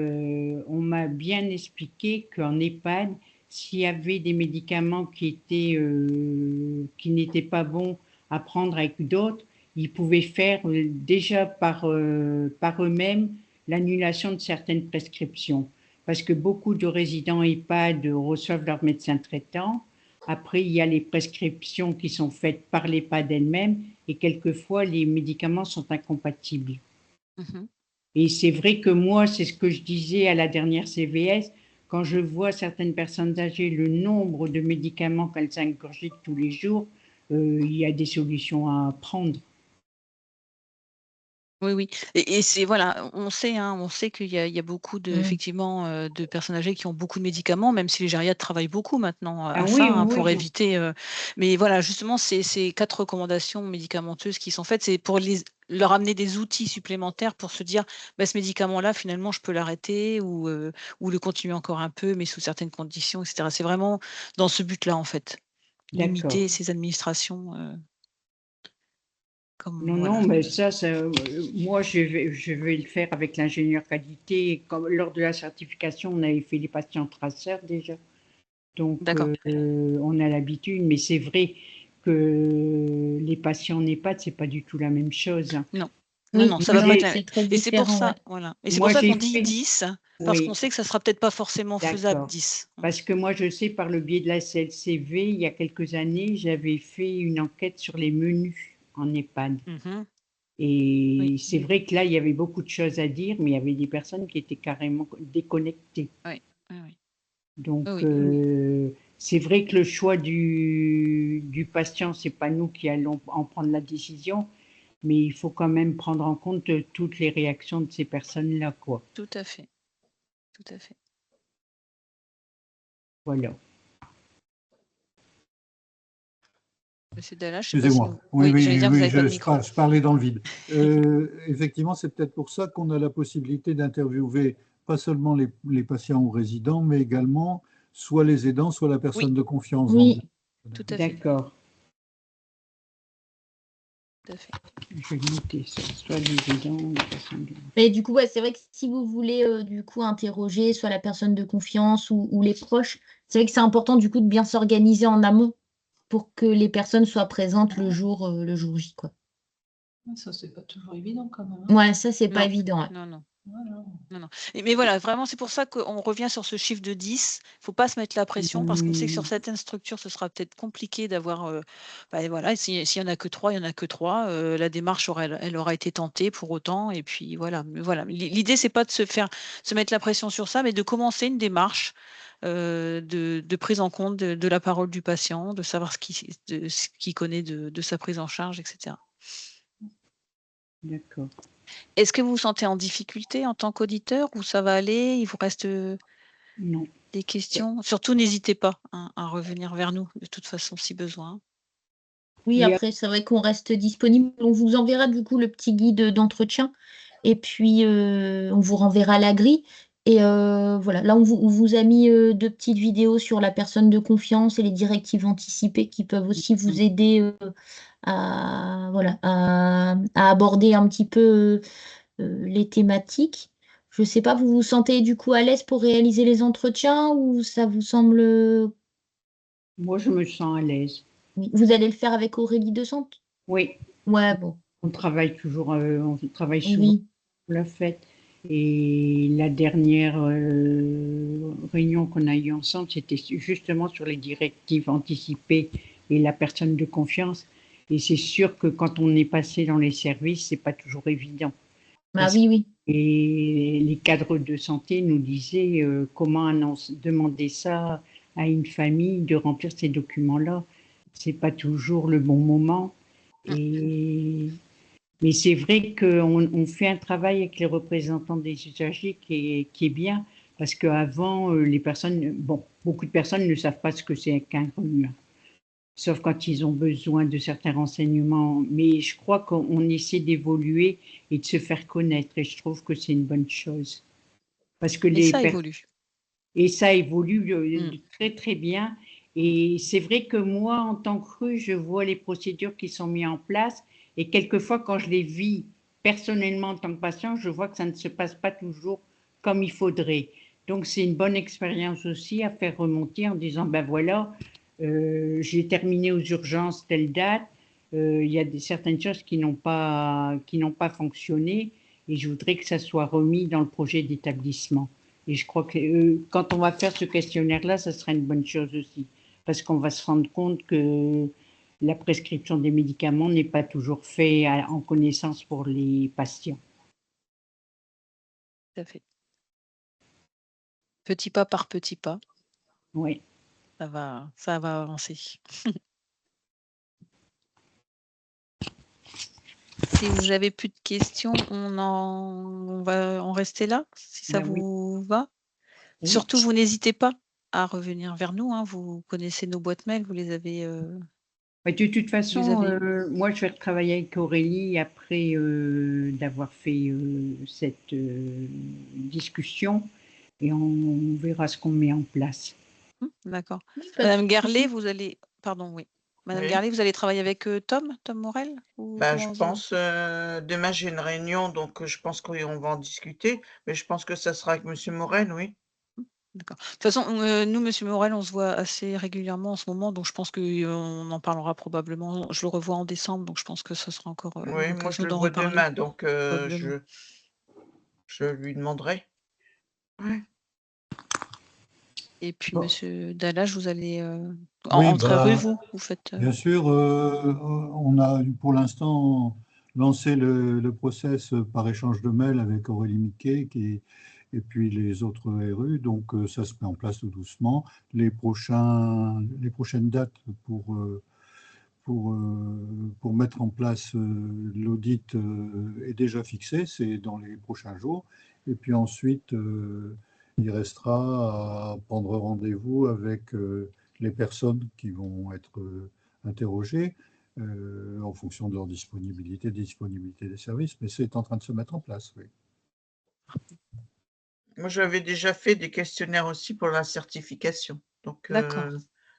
Speaker 5: on m'a bien expliqué qu'en EHPAD, s'il y avait des médicaments qui n'étaient pas bons à prendre avec d'autres, ils pouvaient faire déjà par eux-mêmes l'annulation de certaines prescriptions. Parce que beaucoup de résidents EHPAD reçoivent leur médecin traitant. Après, il y a les prescriptions qui sont faites par l'EHPAD elle-même et quelquefois, les médicaments sont incompatibles.
Speaker 1: Mhm.
Speaker 5: Et c'est vrai que moi, c'est ce que je disais à la dernière CVS, quand je vois certaines personnes âgées, le nombre de médicaments qu'elles ingurgitent tous les jours, il y a des solutions à prendre.
Speaker 1: Oui, oui. Et c'est voilà, on sait, hein, on sait qu'il y a beaucoup de, effectivement, de personnes âgées qui ont beaucoup de médicaments, même si les gériatres travaillent beaucoup maintenant
Speaker 5: Ah
Speaker 1: à ça,
Speaker 5: oui,
Speaker 1: hein,
Speaker 5: oui,
Speaker 1: pour
Speaker 5: oui.
Speaker 1: éviter. Mais voilà, justement, ces 4 recommandations médicamenteuses qui sont faites, c'est pour leur amener des outils supplémentaires pour se dire, bah, ce médicament-là, finalement, je peux l'arrêter ou le continuer encore un peu, mais sous certaines conditions, etc. C'est vraiment dans ce but-là, en fait.
Speaker 5: D'accord.
Speaker 1: Limiter ces administrations,
Speaker 5: Non,
Speaker 1: voilà.
Speaker 5: non, mais ça moi, je vais le faire avec l'ingénieur qualité. Comme lors de la certification, on avait fait les patients traceurs déjà. Donc,
Speaker 1: D'accord.
Speaker 5: on a l'habitude, mais c'est vrai que les patients en EHPAD, c'est pas du tout la même chose.
Speaker 1: Non.
Speaker 6: Oui,
Speaker 1: Non, ça
Speaker 5: Moi,
Speaker 1: va pas être
Speaker 6: c'est très
Speaker 1: et c'est pour
Speaker 6: différent,
Speaker 1: ça,
Speaker 6: ouais.
Speaker 1: voilà. Et c'est pour
Speaker 5: moi,
Speaker 1: ça
Speaker 5: j'ai
Speaker 1: qu'on dit
Speaker 5: fait,
Speaker 1: 10 parce qu'on
Speaker 5: oui,
Speaker 1: sait que ça sera peut-être pas forcément faisable
Speaker 5: d'accord.
Speaker 1: 10.
Speaker 5: Parce que moi, je sais, par le biais de la CLCV, il y a quelques années, j'avais fait une enquête sur les menus en EHPAD.
Speaker 1: Mmh.
Speaker 5: Et
Speaker 1: Oui,
Speaker 5: c'est vrai que là, il y avait beaucoup de choses à dire, mais il y avait des personnes qui étaient carrément déconnectées.
Speaker 1: oui, oui, oui.
Speaker 5: Donc,
Speaker 1: Oui, oui.
Speaker 5: c'est vrai que le choix du patient, c'est pas nous qui allons en prendre la décision, mais il faut quand même prendre en compte toutes les réactions de ces personnes-là, quoi.
Speaker 1: Tout à fait. Tout à fait.
Speaker 5: Voilà.
Speaker 1: Monsieur Dalla, je sais pas si
Speaker 2: Excusez-moi.
Speaker 1: vous
Speaker 2: Oui,
Speaker 1: j'allais
Speaker 2: oui,
Speaker 1: dire, vous
Speaker 2: oui,
Speaker 1: avez pas de micro.
Speaker 2: je parlais dans le vide. Effectivement, c'est peut-être pour ça qu'on a la possibilité d'interviewer pas seulement les patients ou résidents, mais également soit les aidants, soit la
Speaker 1: Oui,
Speaker 2: personne de confiance dans le.
Speaker 6: Oui,
Speaker 1: tout à fait,
Speaker 5: D'accord.
Speaker 1: tout à fait.
Speaker 5: Je vais noter ça, soit les aidants, les personnes de...
Speaker 6: mais du coup, ouais, c'est vrai que si vous voulez du coup interroger soit la personne de confiance ou les proches, c'est vrai que c'est important du coup de bien s'organiser en amont pour que les personnes soient présentes le jour J, quoi.
Speaker 7: Ça, c'est pas toujours évident quand même, hein.
Speaker 6: Ouais, ça, c'est pas
Speaker 1: Non,
Speaker 6: évident, ouais.
Speaker 1: non, non.
Speaker 7: Voilà.
Speaker 1: Non, non. Mais voilà, vraiment, c'est pour ça qu'on revient sur ce chiffre de 10. Il ne faut pas se mettre la pression parce qu'on sait que sur certaines structures, ce sera peut-être compliqué d'avoir. Bah, voilà, s'il n'y en a que 3, il n'y en a que 3. La démarche elle aura été tentée pour autant. Et puis voilà. Mais voilà. L'idée, c'est pas de se mettre la pression sur ça, mais de commencer une démarche de prise en compte de la parole du patient, de savoir ce qu'il connaît de sa prise en charge, etc.
Speaker 5: D'accord.
Speaker 1: Est-ce que vous vous sentez en difficulté en tant qu'auditeur ou ça va aller? Il vous reste
Speaker 5: Non.
Speaker 1: des questions? Surtout, n'hésitez pas, hein, à revenir vers nous, de toute façon, si besoin.
Speaker 6: Oui,
Speaker 5: Oui,
Speaker 6: après, c'est vrai qu'on reste disponible. On vous enverra du coup le petit guide d'entretien et puis on vous renverra la grille. Et voilà, là, on vous a mis 2 petites vidéos sur la personne de confiance et les directives anticipées qui peuvent aussi vous aider voilà, à aborder un petit peu les thématiques. Je ne sais pas, vous vous sentez du coup à l'aise pour réaliser les entretiens ou ça vous semble...
Speaker 5: moi, je me sens à l'aise.
Speaker 6: Oui. Vous allez le faire avec Aurélie de Sante?
Speaker 5: Oui,
Speaker 6: Ouais, bon,
Speaker 5: on travaille toujours, on travaille souvent
Speaker 6: oui.
Speaker 5: pour la fête. Et la dernière réunion qu'on a eue ensemble, c'était justement sur les directives anticipées et la personne de confiance. Et c'est sûr que quand on est passé dans les services, c'est pas toujours évident.
Speaker 6: Bah oui, oui.
Speaker 5: Et les cadres de santé nous disaient comment demander ça à une famille de remplir ces documents-là. C'est pas toujours le bon moment. Et mais c'est vrai qu'on fait un travail avec les représentants des usagers qui est bien, parce qu'avant, les personnes, bon, beaucoup de personnes ne savent pas ce que c'est qu'un rhume, sauf quand ils ont besoin de certains renseignements. Mais je crois qu'on essaie d'évoluer et de se faire connaître, et je trouve que c'est une bonne chose. Parce que
Speaker 1: Et ça évolue.
Speaker 5: et ça évolue
Speaker 1: Mm.
Speaker 5: très très bien. Et c'est vrai que moi, en tant que rue, je vois les procédures qui sont mises en place. Et quelquefois, quand je les vis personnellement en tant que patient, je vois que ça ne se passe pas toujours comme il faudrait. Donc, c'est une bonne expérience aussi à faire remonter en disant, ben voilà, j'ai terminé aux urgences telle date, il y a certaines choses qui n'ont pas fonctionné. et je voudrais que ça soit remis dans le projet d'établissement. Et je crois que quand on va faire ce questionnaire-là, ça sera une bonne chose aussi, parce qu'on va se rendre compte que la prescription des médicaments n'est pas toujours faite en connaissance pour les patients.
Speaker 1: Tout à fait. Petit pas par petit pas,
Speaker 5: Oui.
Speaker 1: ça va avancer. Si vous n'avez plus de questions, on va en rester là, si ça
Speaker 5: Ben oui.
Speaker 1: vous va.
Speaker 5: Oui.
Speaker 1: Surtout, vous n'hésitez pas à revenir vers nous, hein. Vous connaissez nos boîtes mail, vous les avez.
Speaker 5: De toute façon,
Speaker 1: vous avez...
Speaker 5: moi, je vais retravailler avec Aurélie après d'avoir fait cette discussion et on verra ce qu'on met en place.
Speaker 1: D'accord.
Speaker 6: Pas de
Speaker 1: Madame Garlet,
Speaker 6: souci.
Speaker 1: vous allez. Pardon, oui. Madame
Speaker 3: Oui.
Speaker 1: Garlet, vous allez travailler avec Tom Morel ou
Speaker 3: Bah, je
Speaker 1: comment vous-
Speaker 3: pense, demain j'ai une réunion, donc je pense qu'on va en discuter, mais je pense que ça sera avec Monsieur Morel, oui.
Speaker 1: D'accord. De toute façon, nous, Monsieur Morel, on se voit assez régulièrement en ce moment, donc je pense qu'on en parlera probablement. Je le revois en décembre, donc je pense que ce sera encore
Speaker 3: Oui, moi je
Speaker 1: l'occasion
Speaker 3: le
Speaker 1: d'en
Speaker 3: vois
Speaker 1: reparler.
Speaker 3: demain, donc
Speaker 1: Probablement.
Speaker 3: je lui demanderai. Ouais.
Speaker 1: Et puis,
Speaker 2: Bon.
Speaker 1: Monsieur Dallage, vous allez
Speaker 2: Oui,
Speaker 1: entre
Speaker 2: bah,
Speaker 1: vous faites.
Speaker 2: bien sûr, on a pour l'instant lancé le process par échange de mails avec Aurélie Miquet et puis les autres RU, donc ça se met en place tout doucement. Les prochaines dates pour mettre en place l'audit est déjà fixée, c'est dans les prochains jours. Et puis ensuite, il restera à prendre rendez-vous avec les personnes qui vont être interrogées en fonction de leur disponibilité, des disponibilités des services, mais c'est en train de se mettre en place, oui.
Speaker 3: Moi j'avais déjà fait des questionnaires aussi pour la certification, donc
Speaker 1: D'accord.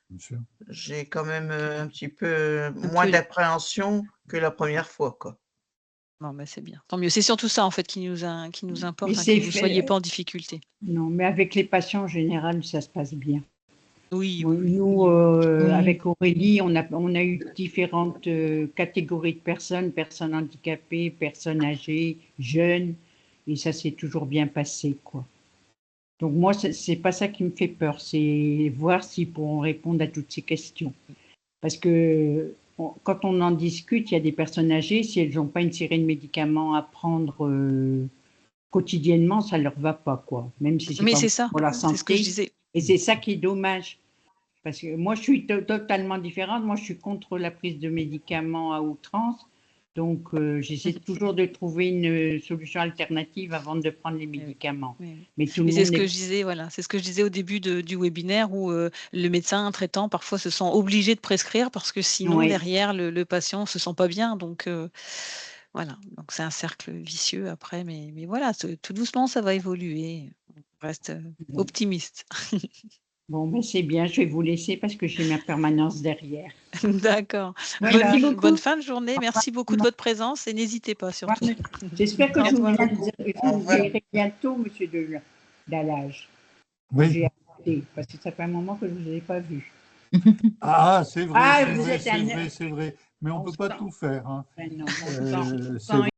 Speaker 2: Bien sûr.
Speaker 3: j'ai quand même un petit peu
Speaker 1: Un
Speaker 3: moins
Speaker 1: peu-
Speaker 3: d'appréhension que la première fois, quoi.
Speaker 1: Bon, bah, c'est bien. Tant mieux. C'est surtout ça, en fait, qui nous importe,
Speaker 5: Mais
Speaker 1: hein,
Speaker 5: c'est
Speaker 1: que vous ne
Speaker 5: fait-
Speaker 1: soyez pas en difficulté.
Speaker 5: Non, mais avec les patients en général, ça se passe bien.
Speaker 1: Oui,
Speaker 5: Bon,
Speaker 1: oui.
Speaker 5: nous, avec Aurélie, on a eu différentes catégories de personnes handicapées, personnes âgées, jeunes, et ça s'est toujours bien passé, quoi. Donc moi, c'est pas ça qui me fait peur, c'est voir s'ils pourront répondre à toutes ces questions. Parce que quand on en discute, il y a des personnes âgées, si elles n'ont pas une série de médicaments à prendre quotidiennement, ça leur va pas, quoi. Même si c'est
Speaker 1: Mais
Speaker 5: pas
Speaker 1: c'est
Speaker 5: bon
Speaker 1: ça,
Speaker 5: pour la
Speaker 1: c'est ce que je
Speaker 5: santé.
Speaker 1: disais.
Speaker 5: Et c'est ça qui est dommage. Parce que moi, je suis totalement différente. Moi, je suis contre la prise de médicaments à outrance. Donc, j'essaie toujours de trouver une solution alternative avant de prendre les médicaments. Mais tout le
Speaker 1: Mais c'est
Speaker 5: monde
Speaker 1: ce que
Speaker 5: est...
Speaker 1: je disais, voilà, c'est ce que je disais au début du webinaire où le médecin traitant parfois se sent obligé de prescrire parce que sinon
Speaker 5: Oui.
Speaker 1: derrière le patient se sent pas bien. Donc voilà, donc c'est un cercle vicieux après, mais voilà, tout doucement ça va évoluer. On reste optimiste.
Speaker 5: Bon, ben c'est bien, je vais vous laisser parce que j'ai ma permanence derrière.
Speaker 1: D'accord.
Speaker 5: Voilà.
Speaker 6: Merci beaucoup.
Speaker 1: Bonne fin de journée. Merci beaucoup de votre présence et n'hésitez pas surtout.
Speaker 5: J'espère que je vous
Speaker 3: Au revoir.
Speaker 5: verrai bientôt, monsieur Dallage.
Speaker 2: Oui.
Speaker 5: J'ai hâte, parce que ça fait un moment que je ne vous ai pas vu.
Speaker 2: Ah, c'est vrai,
Speaker 5: Ah,
Speaker 2: c'est
Speaker 5: vous
Speaker 2: vrai,
Speaker 5: êtes
Speaker 2: c'est
Speaker 5: un-
Speaker 2: vrai, c'est vrai. Mais on ne
Speaker 5: On
Speaker 2: peut pas
Speaker 5: sent.
Speaker 2: tout faire, hein.
Speaker 5: Ben non,
Speaker 2: C'est